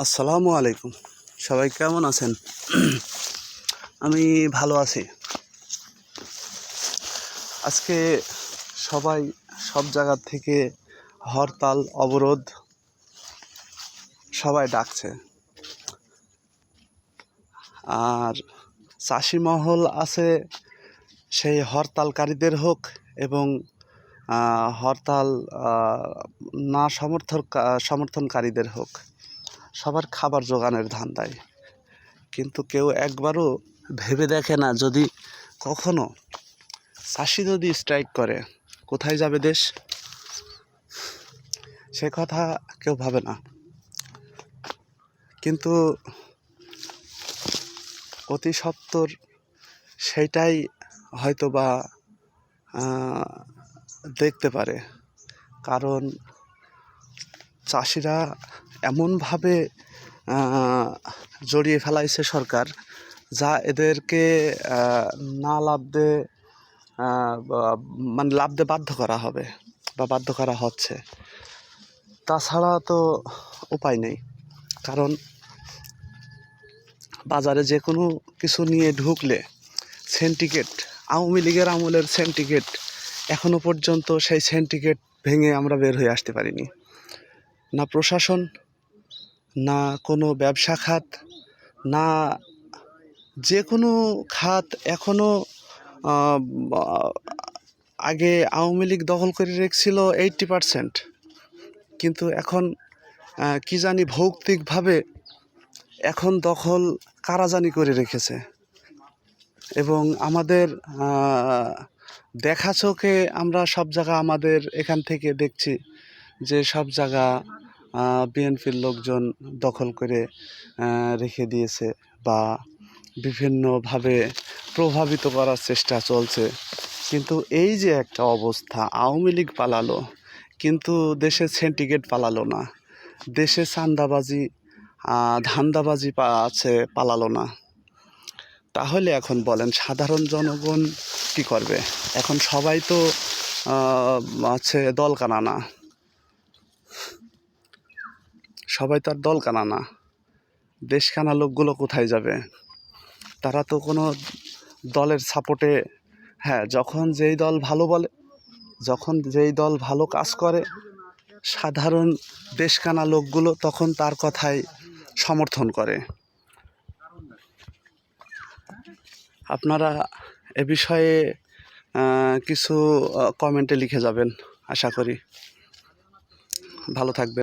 আসসালামু আলাইকুম। সবাই কেমন আছেন? আমি ভালো আছি। আজকে সবাই সব জায়গা থেকে হরতাল অবরোধ সবাই ডাকছে। আর চাষি মহল আছে সেই হরতালকারীদের হোক এবং হরতাল না সমর্থনকারীদের হোক, সবার খাবার জোগানের ধান্দায়। কিন্তু কেউ একবারও ভেবে দেখে না, যদি কখনো চাষি যদি স্ট্রাইক করে কোথায় যাবে দেশ, সে কথা কেউ ভাবে না। কিন্তু অতি সত্বর সেইটাই হয়তো বা দেখতে পারে, কারণ চাষিরা এমনভাবে জড়িয়ে ফেলাইছে সরকার, যা এদেরকে না লাভ দিয়ে বাধ্য করা হবে বা বাধ্য করা হচ্ছে। তাছাড়া তো উপায় নেই, কারণ বাজারে যে কোনো কিছু নিয়ে ঢুকলে সিন্ডিকেট, আওয়ামী লীগের আমলের সিন্ডিকেট, এখনো পর্যন্ত সেই সিন্ডিকেট ভেঙে আমরা বের হয়ে আসতে পারিনি। না প্রশাসন, না কোনো ব্যবসা খাত, না যে কোনো খাত এখনো আগে আওয়ামী লীগ দখল করে রেখেছিল 80%, কিন্তু এখন কি জানি ভৌতিকভাবে এখন দখল কারা জানি করে রেখেছে। এবং আমাদের দেখা চোখে আমরা সব জায়গা আমাদের এখান থেকে দেখছি যে সব জায়গা বিএনপির লোকজন দখল করে রেখে দিয়েছে বা বিভিন্নভাবে প্রভাবিত করার চেষ্টা চলছে। কিন্তু এই যে একটা অবস্থা, আওয়ামী লীগ পালালো কিন্তু দেশে সিন্ডিকেট পালালো না, দেশে চাঁদাবাজি ধান্দাবাজি পালালো না। তাহলে এখন বলেন সাধারণ জনগণ কি করবে? এখন সবাই তো আছে দলকানা না, সবাই তো আর দলকানা না। দেশকানা লোকগুলো কোথায় যাবে? তারা তো কোনো দলের সাপোর্টে, হ্যাঁ, যখন যেই দল ভালো বলে, যখন যেই দল ভালো কাজ করে, সাধারণ দেশকানা লোকগুলো তখন তার কথাই সমর্থন করে। আপনারা এ বিষয়ে কিছু কমেন্টে লিখে যাবেন, আশা করি। ভালো থাকবেন।